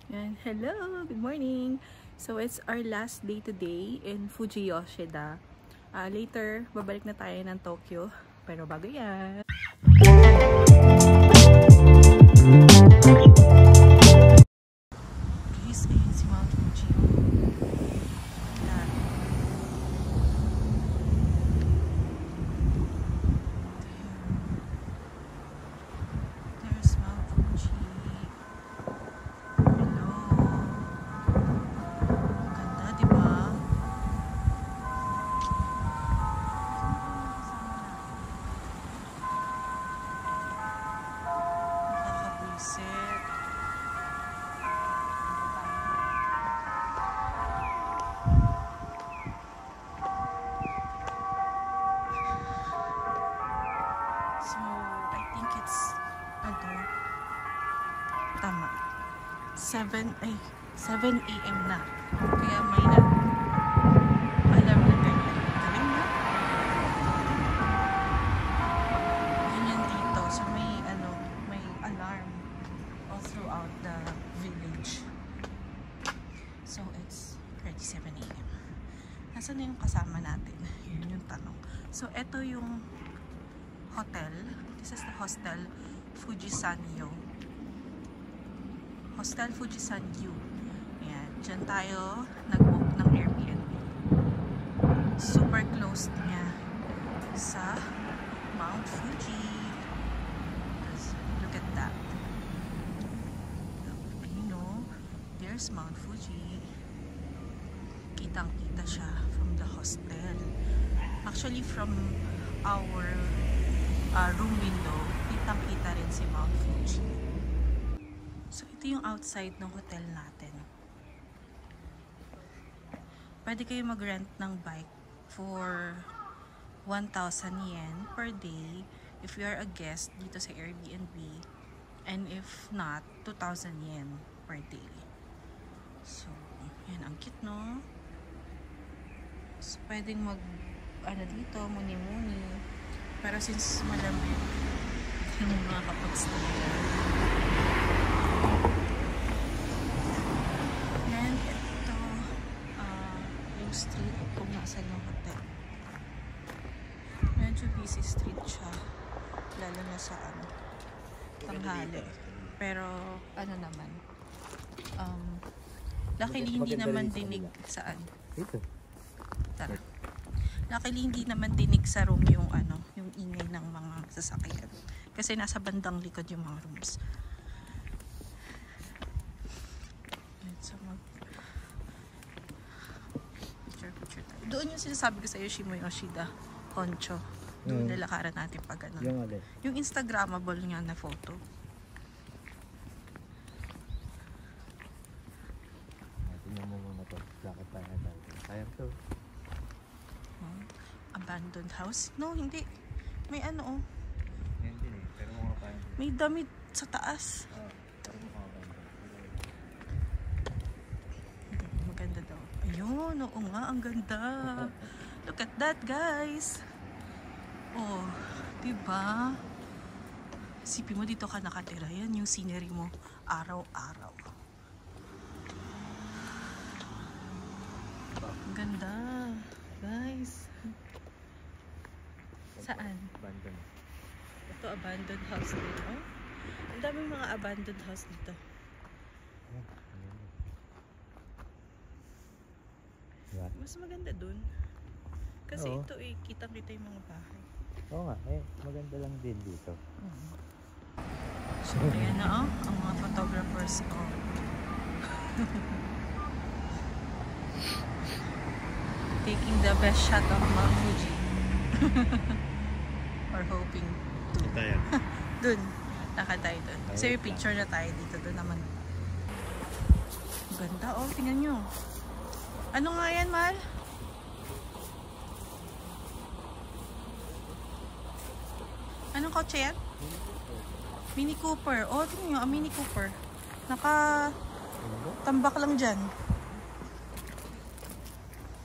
Yan. Hello! Good morning! So, it's our last day today in Fuji Yoshida. Later, babalik na tayo ng Tokyo. Pero bago yan! Guys, ayun si Mount Fuji. Ayan. There's Mount Fuji. So, I think it's, tama, 7 a.m. na. Kaya may alarm na ganyan. Galing na. Ganyan dito. So, may alarm all throughout the village. So, it's 7 a.m. Nasaan na yung kasama natin? Yun yung tanong. So, eto yung hotel. This is the Hostel Fujisanyo. Hostel Fujisanyo. Ayan. Diyan tayo nag-book ng Airbnb. Super close niya sa Mount Fuji. Look at that. You know, there's Mount Fuji. Kitang-kita siya from the hostel. Actually, from our room window, kitang-kita rin si Mount Fuji. So, ito yung outside ng hotel natin. Pwede kayo mag-rent ng bike for 1,000 yen per day if you are a guest dito sa Airbnb. And if not, 2,000 yen per day. So, yan. Ang cute, no? So, pwedeng dito, muni-muni. Pero since malamig, yung mga kapag-stay. And ito, yung street kung nasa yung hotel. Medyo busy street siya. Lalo na sa tanghali. Pero, naman. Luckily, hindi naman dinig saan. Tara. Luckily, hindi naman dinig sa room yung yung ingay ng mga sasakyan. Kasi nasa bandang likod yung mga rooms. So, picture tayo. Doon yung sinasabi ko sa Yoshimo Yoshida, Honcho. Doon nilakaran natin pag yung Instagrammable nga na photo. Tingnan mo muna to. Lakad tayo. Sayang to. Abandoned house? No, hindi. May Yan din eh. Pero mga abandoned. may damit sa taas. Pero mga abandoned. Maganda daw. Ayun, oo nga, ang ganda. Look at that, guys. Oh, diba? Isipin mo, dito ka nakatira. Yan yung scenery mo araw-araw. Ang ganda, guys. Saan? Abandoned. Ito, abandoned house dito. Ang daming mga abandoned house dito. Mas maganda dun. Kasi ito kitang-kita yung mga bahay. Oo nga, maganda lang din dito. So, ayan na ang mga photographers ko. Taking the best shot of Mount Fuji. Or hoping to. Tayo. Dun. Lakad tayo dun. Kasi may picture na tayo dito. Dun naman. Ganda, tingnan nyo. Ano nga yan, Mal? Anong kotse yan? Mini Cooper. Tingnan nyo, Mini Cooper. Tambak lang dyan.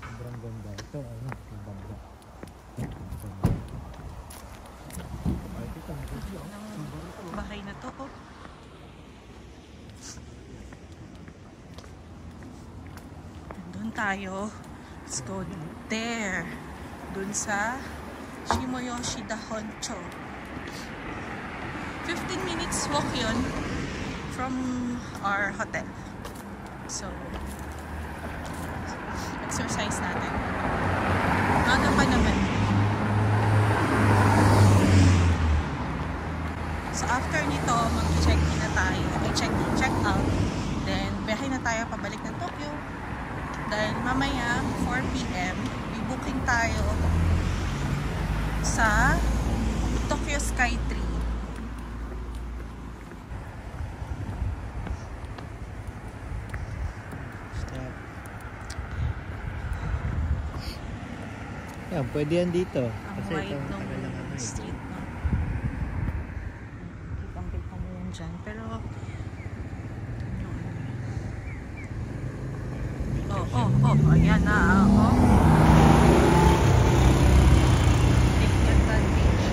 Sobrang ganda. Ito, ganda. Bahay na to, tayo. Let's go there. Dun sa Shimoyoshida Honcho. 15 minutes walk yun from our hotel. So, exercise natin. Aga pa naman. So, after nito, mag-check-in na tayo. May check-in, check-out. Then, biyahe na tayo pabalik ng Tokyo. Dahil mamaya, 4 p.m., booking tayo sa Tokyo Sky Tree. Yan, pwede yan dito. Ang Kasi wide ito, ng tagal lang ano eh. street, no? Kitang-kita mo yan dyan. Pero, ayan na, take advantage.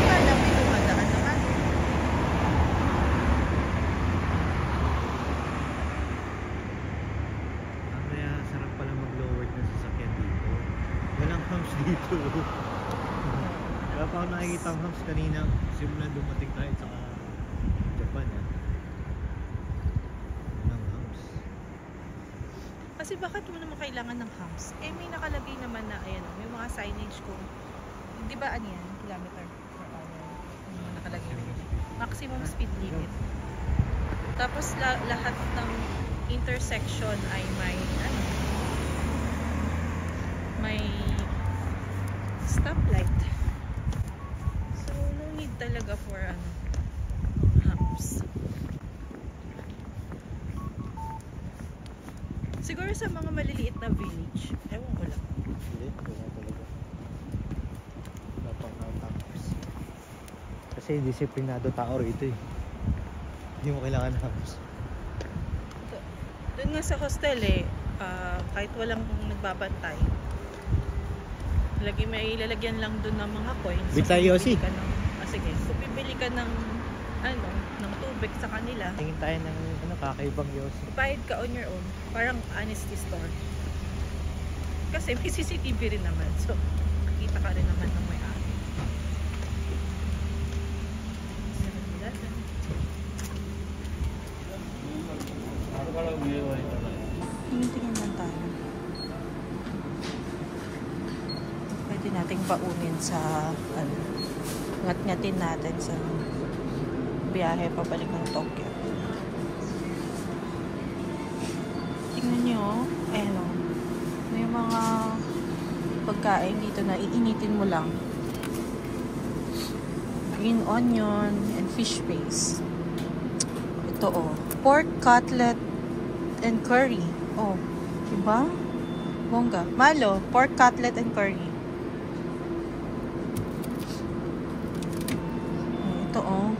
Kaya alam, may dumadaan naman. Kaya sarap pala mag-lowered na sasakyan dito. Walang humps dito. Wala pa ako nakikita ang humps kanina. Simula dumating tayo sa Japan. Walang humps. Kasi bakit mo naman kailangan ng humps? Eh, may nakalagay naman na, ayan, may mga signage kung, di ba ano yan? Kilometer per hour. Ano naman nakalagay na yun? Maximum speed limit. Tapos lahat ng intersection ay may, ano, may stoplight. So, no need talaga for, ano, humps. Siguro sa mga maliliit na village, ewan ko lang. Hindi, wala talaga. Wala pang humps. Kasi disiplinado tao rito eh. Hindi mo kailangan ng humps. Doon nga sa hostel eh, kahit walang nagbabantay, may ilalagyan lang doon ng mga coins. Bitay Yossi. Sige, so bibili ka ng ano, ng tubig sa kanila. Tingin tayo ng ano, kakaibang Yossi. Bayad ka on your own, parang honesty store. Kasi may CCTV rin naman, so makita ka rin naman ng may-ari. Tingin lang tayo. Pwede nating baunin sa ano, ngat-ngatin natin sa biyahe pabalik ng Tokyo. Tingnan nyo, ayan o. May mga pagkain dito na iinitin mo lang. Green onion and fish paste. Ito o. Pork cutlet and curry. Oh, diba? Bongga. Malo, pork cutlet and curry. Ito oh.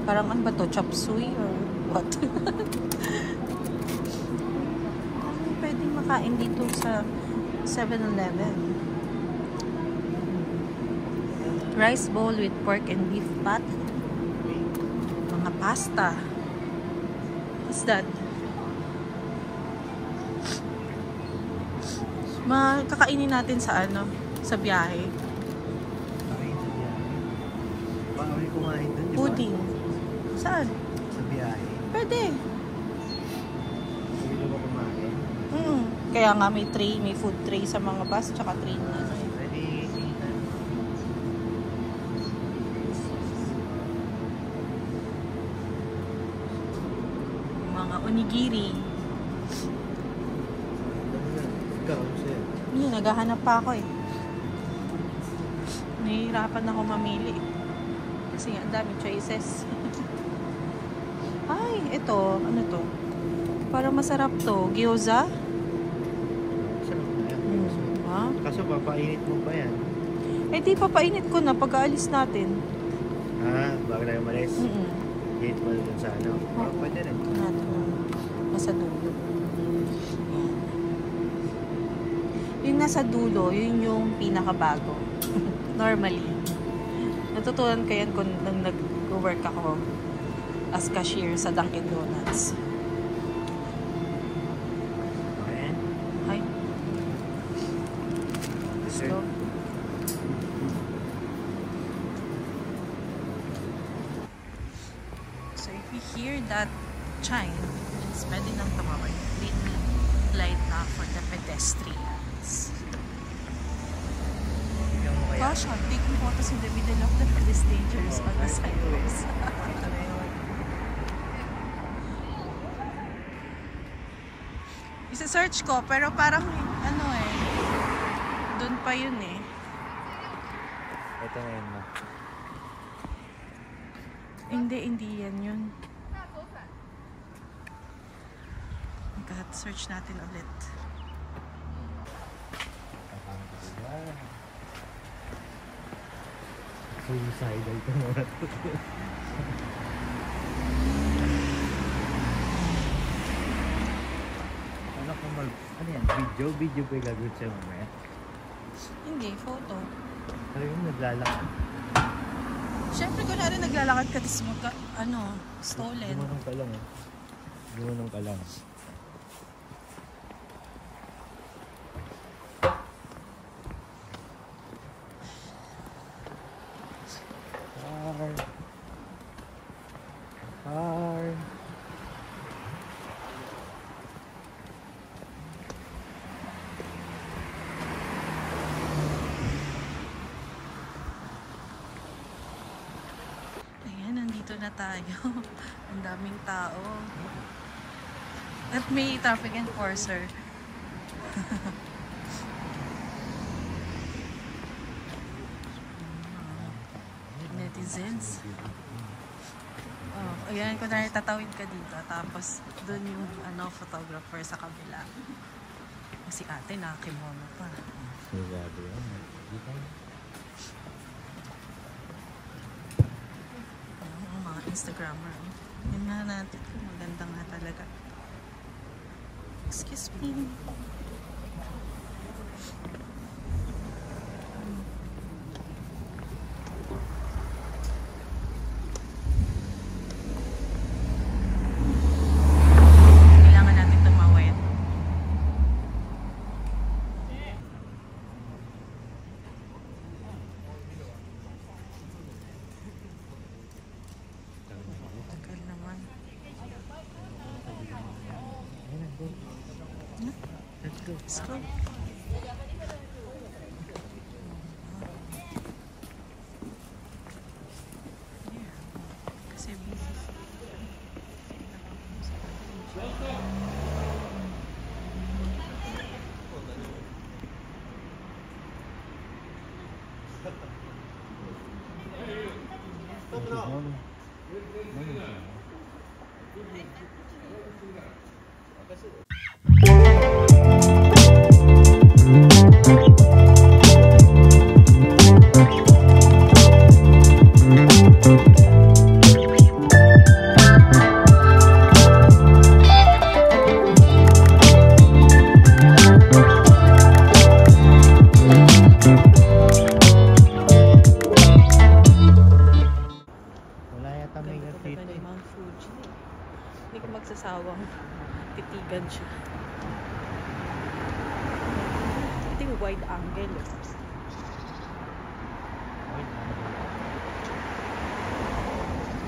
Parang ano ba to? Chop suey or what? Ano pwedeng makain dito sa 7-Eleven? Rice bowl with pork and beef patty. Mga pasta. What's that? Kakainin natin sa ano? Sa biyahe. Kakain sa biyahe. Baka may kumain dun, di ba? Pudding. Saan? Sa biyahe. Pwede. Pwede ba kumain? Kaya nga may tray, may food tray sa mga bus, tsaka tray na ano eh. Pwede kita. Mga onigiri. Ikaw, ano sa'yo? Hindi, naghahanap pa ako eh. Nahihirapan ako mamili. Kasi nga, ang daming choices. Ay, ito. Ano to? Parang masarap to. Gyoza? Sarap na yan. Ha? Kaso papainit mo pa yan. Eh, di papainit ko na pag-aalis natin. Bago tayo umalis. Gate mo dun sa ano. Oo. Pwede rin. Natin. Nasa dulo. Yung nasa dulo, yun yung pinakabago. Normally. Natutunan ko yan kung nag-work ako as cashier sa Dunkin' Donuts. Okay. Hi. Let's go. So if you hear that chime, it's pwede nang tumawag. Green light na for the pedestrians. Tingnan mo kaya. Caution, taking photos in the middle of the road is dangerous on the highways. Ito na yun. Isa-search ko, pero parang ano eh, doon pa yun eh. Ito na yun, ma. Hindi yan yun. Search natin ulit. Suicidal ka muna to. Ano yan? Video? Video ba yung gagawin sa'yo mamaya? Hindi, photo. Pero yung naglalakad. Siyempre, kunwari naglalakad ka, tapos stolen. Gumanong ka lang eh. Gumanong ka lang. Car. Ayan, nandito na tayo. Ang daming tao. At may traffic enforcer. Netizens. Oh, ayan, kunwari tatawid ka dito, tapos doon yung photographer sa kabila. Si ate nakakimono pa. Sigado yan. Mga Instagrammer. Yun nga natin. Maganda nga talaga. Excuse me. Kailangan natin tumawid. Tagal naman. Let's go. Let's go. Kasi busy. Wala yata may Ganda gatito. talaga ng Mount Fuji. Hindi ko magsasawang titigan siya. Ito yung wide angle.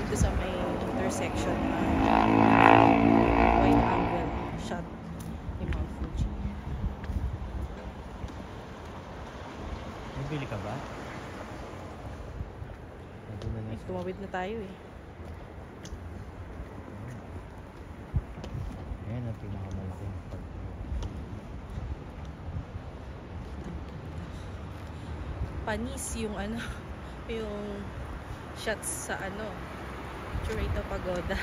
Dito sa may intersection na wide angle shot ni Mount Fuji. Nabili ka ba? Nandun na nasa. Tumawid na tayo eh. Ayan ang pinakamalaking pag. Panis yung yung shots sa Churrito Pagoda.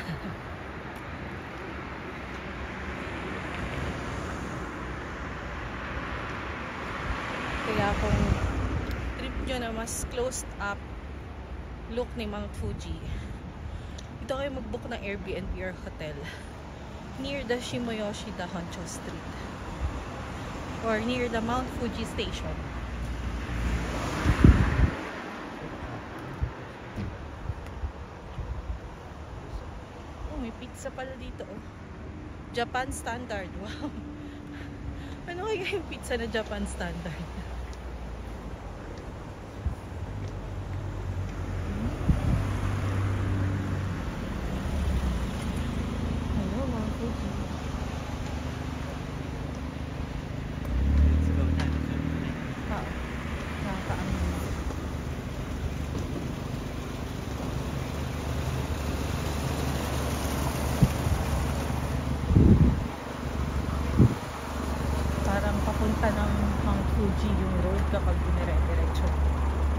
Kaya kung trip nyo na mas closed up look ni Mount Fuji, dito kayo mag-book ng Airbnb or hotel near the Shimoyoshida Honcho Street or near the Mount Fuji Station. may pizza pala dito, oh. Japan Standard. Wow. Ano kaya yung pizza na Japan Standard? Hello, mga Fuji. Let's go na. Nakakaano na. Parang papunta ng Mount Fuji yung road kapag dinire-diretso.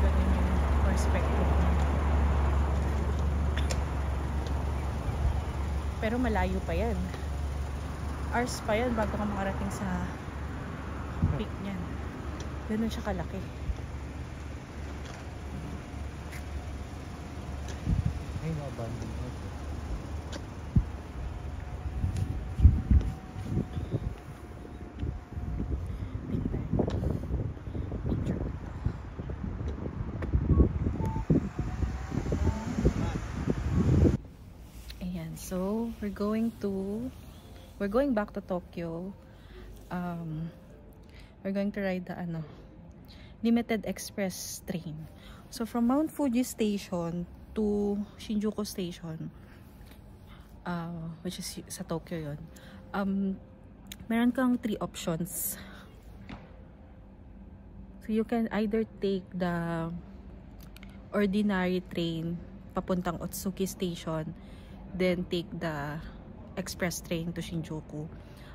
Ganun yung perspective niya. Pero malayo pa yan. Hours pa yan bago ka makarating sa peak niyan. Ganun siya kalaki. Ay, na-abandon mo. Picture. Ayan, so we're going back to Tokyo. We're going to ride the limited express train. So from Mount Fuji station to Shinjuku station, which is sa Tokyo yun, meron kang 3 options. So you can either take the ordinary train papuntang Otsuki station, then take the express train to Shinjuku.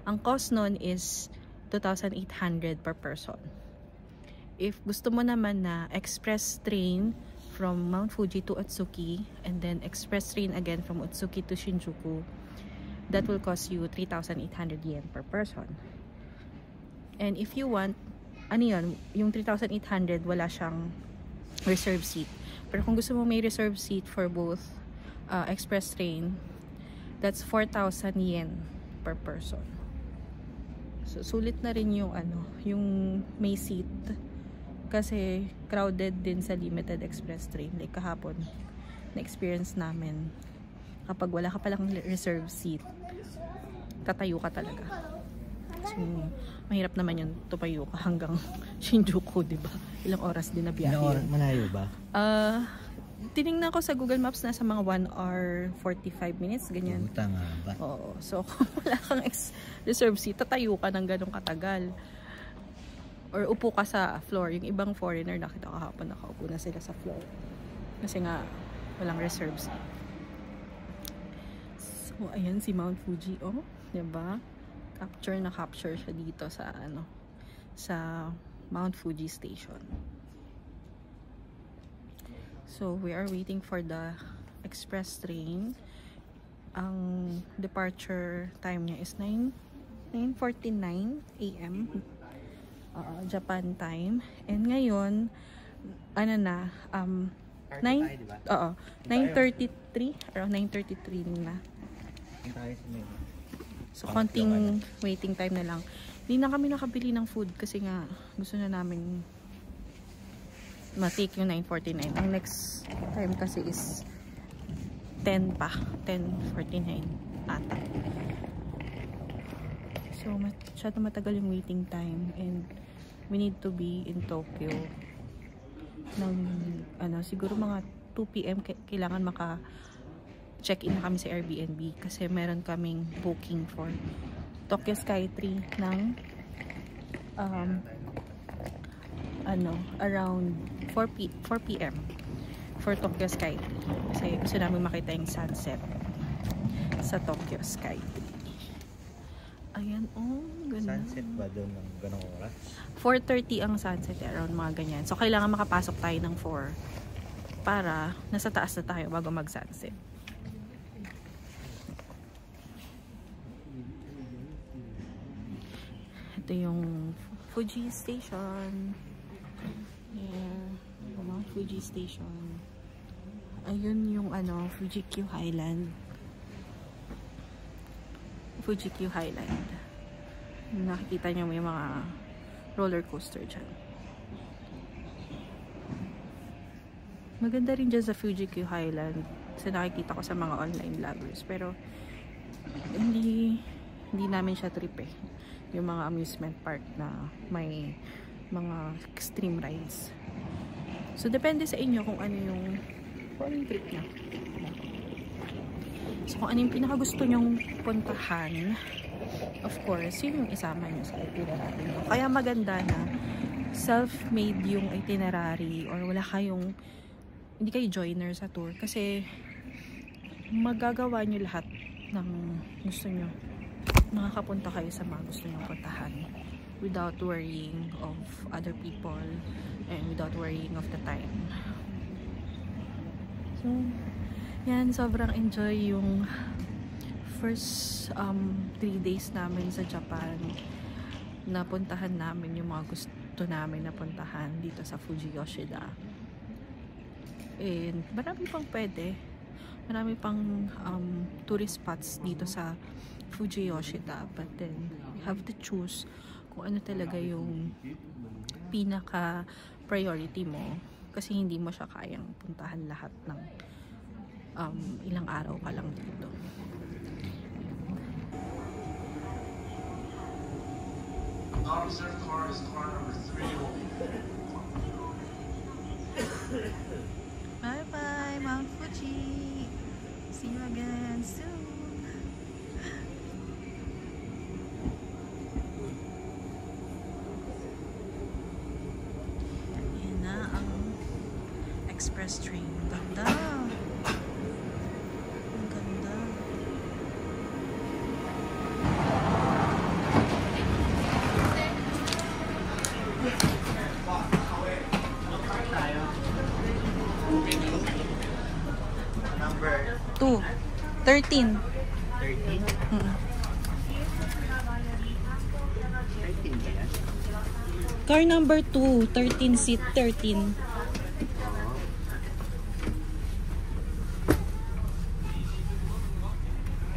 Ang cost nun is 2,800 per person. If gusto mo naman na express train from Mount Fuji to Otsuki, and then express train again from Otsuki to Shinjuku, that will cost you 3,800 yen per person. And if you want, ano yun, yung 3,800 wala siyang reserve seat. Pero kung gusto mo may reserve seat for both express train, that's 4,000 yen per person. So sulit na rin yung yung may seat, kasi crowded din sa limited express train. Like kahapon na experience namin, kapag wala ka palang reserve seat, tatayo ka talaga. So mahirap naman yun, tumayo ka hanggang Shinjuku, di ba? Ilang oras din na biyahe. Ilang oras? Malayo ba? Tinignan ko sa Google Maps, nasa mga 1 hour 45 minutes, ganyan. Puta nga ba? Oo. So, kung wala kang reserve seat, tatayo ka ng ganong katagal. Or upo ka sa floor. Yung ibang foreigner, nakita ko kahapon, nakaupo na sila sa floor. Kasi nga, walang reserve seat. So, ayan si Mount Fuji. Oh, diba? Capture na capture siya dito sa, sa Mount Fuji Station. So, we are waiting for the express train. Ang departure time niya is 9:49 AM Japan time. And ngayon, 9:33, around 9:33 na. So, konting waiting time na lang. Hindi na kami nakabili ng food kasi nga gusto na namin ma-take yung 9:49. Ang next time kasi is 10:49 ata. So masyado matagal yung waiting time, and we need to be in Tokyo ng siguro mga 2 PM. Kailangan maka-check-in na kami sa Airbnb kasi meron kaming booking for Tokyo Skytree ng around 4 PM for Tokyo Skytree. Kasi gusto namin makita yung sunset sa Tokyo Skytree. Ayan, oh, ganda. Sunset ba doon ng ganong oras? 4:30 ang sunset, around mga ganyan. So, kailangan makapasok tayo ng 4 para nasa taas na tayo bago mag-sunset. Ito yung Fuji Station. Yeah, Mount Fuji Station. Ayun yung Fuji Q Highland. Fuji Q Highland. Nakikita niyo may mga roller coaster dyan. Maganda rin dyan sa Fuji Q Highland. Kasi nakikita ko sa mga online vloggers. Pero, hindi namin siya trip eh. Yung mga amusement park na may mga extreme rides. So, depende sa inyo kung ano yung trip nyo. So, kung ano yung pinakagusto nyong puntahan, of course, yun yung isama nyo sa itinerary nyo. Kaya maganda na self-made yung itinerary or wala kayong, hindi kayo joiner sa tour kasi magagawa nyo lahat ng gusto nyo. Makakapunta kayo sa mga gusto nyo puntahan without worrying of other people and without worrying of the time. So, yan, sobrang enjoy yung first 3 days namin sa Japan. Napuntahan namin yung mga gusto namin napuntahan dito sa Fuji Yoshida. And marami pang pwede. Marami pang tourist spots dito sa Fuji Yoshida. But then, you have to choose kung ano talaga yung pinaka priority mo. Kasi hindi mo siya kayang puntahan lahat ng ilang araw ka lang dito. Our reserved car is car number 3. Bye bye, Mount Fuji. See you again soon. Yan na ang express train. Ganda. Ang ganda. Number 2. 13. 13? 13 ba yan? Car number 2. 13 seat. 13.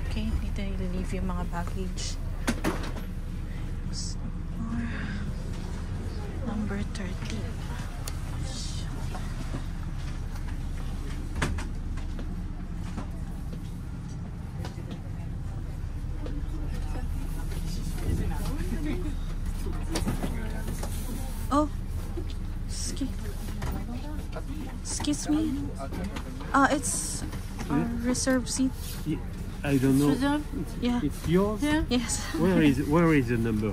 Okay, dito i-leave yung mga baggage. Number 13. Oh, excuse me. It's a reserved seat. I don't know. Yeah. It's yours? Yes. Where is the number?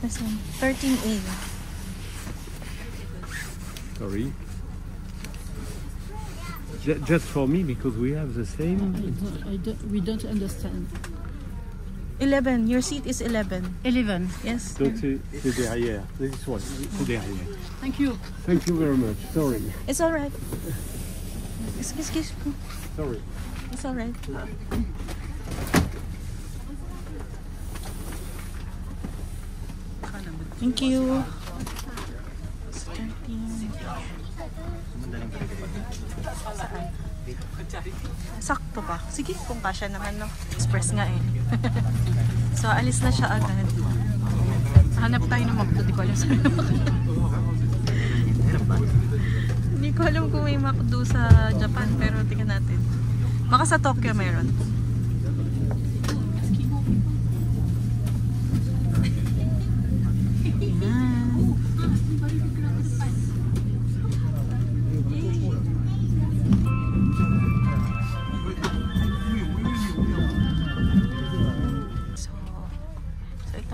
This one. 13A. Sorry. Just for me because we have the same. We don't understand. 11. Your seat is 11. 11. Yes. Donc c'est derrière. This one. C'est derrière. Thank you. Thank you very much. Sorry. It's alright. Excuse me. Sorry. It's alright. Thank you. Sakto ba? Sige, kung kasya naman, no? Express nga eh. So, alis na siya agad. Hanap tayo ng McDo. Di ko alam saan Hindi ko alam kung may McDo sa Japan, pero tingnan natin. Baka sa Tokyo meron.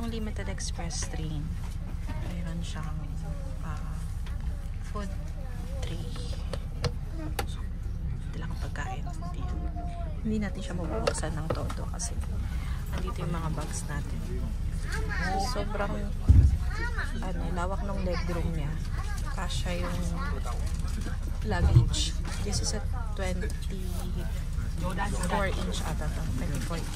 Limited express train. Mayroon siyang food tray. Ito lang ang pagkain. Hindi natin siya mabubuksan ng todo kasi nandito yung mga bags natin. Sobrang lawak ng legroom niya. Kasya yung luggage. This is a 24-inch ata to. 24-inch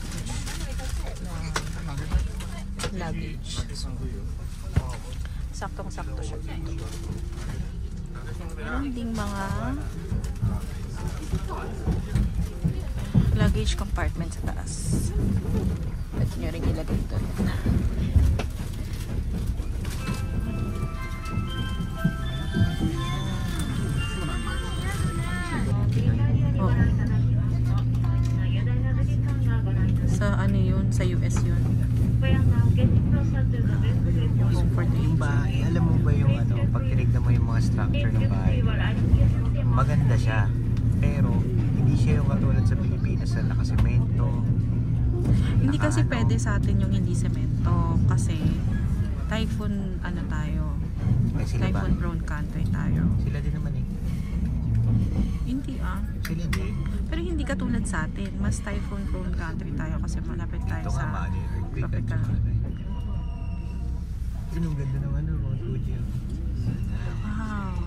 luggage. Saktong-sakto siya dito. Meron ding mga luggage compartment sa taas. Pwede nyo rin ilagay doon. Oh. Sa US yun. For the Yung bahay, alam mo ba yung ano, pag tinignan mo yung mga structure ng bahay, maganda siya. Pero, hindi siya yung katulad sa Pilipinas na nakasemento. Hindi kasi pwede sa atin yung hindi semento. Kasi, typhoon, ano tayo, Ay, sila ba? typhoon prone country tayo. Sila din naman eh. Hindi Sila din. Pero hindi katulad sa atin. Mas typhoon prone country tayo kasi malapit tayo Ito nga sa ba, earthquake at tropical. saka yun ang ganda naman ng mga Fuji. Wow.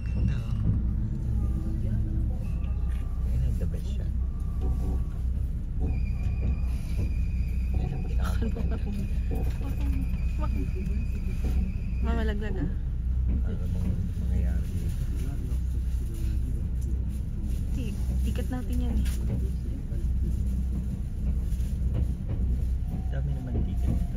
Ganda. Ayun ang the best siya. Ayun ang pinaka-maganda. Mamalaglag ah. Ano bang mangyayari dito? Ticket natin yan eh. Dami naman dito nito.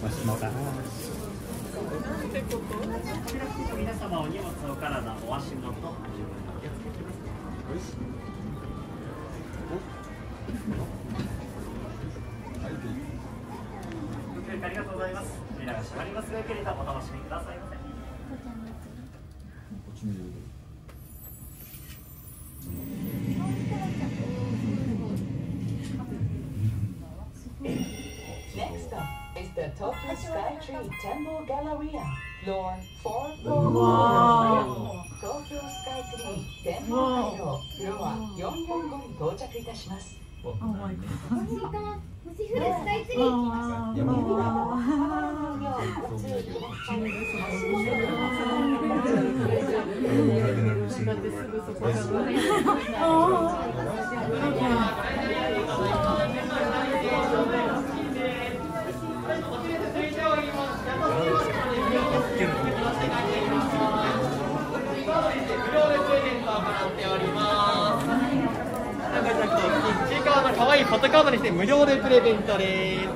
Mas mataas. 皆様お荷物お体お足元ご自分のお気をつけください。ありがとうございます。扉が閉まりますがよければお楽しみくださいませ。 Next up is the Tokyo Skytree Temple Galleria, floor 4. Tokyo Skytree Temple Galleria, フロア445に到着いたします。ちいかわの可愛いフォトカードにして無料でプレゼントです。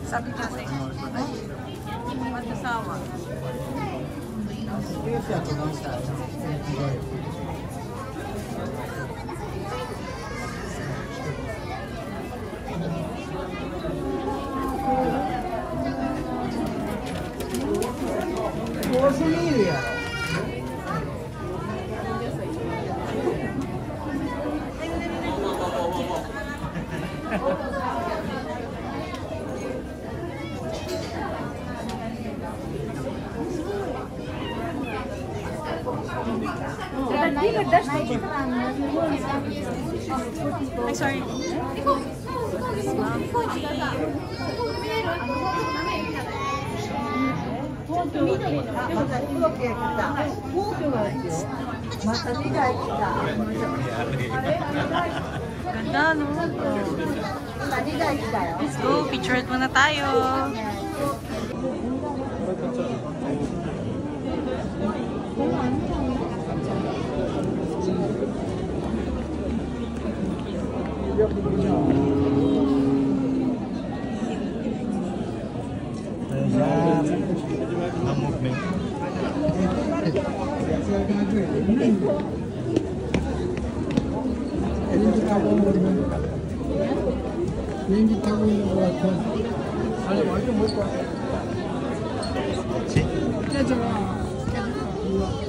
Sabi kasi, mag-asawa. Ay, sorry. Ganda, no? Let's go, picture muna tayo. Ang movement. 비행기 타고 있는 것 같아. 아니 완전 못 봐. Si? 깨져라.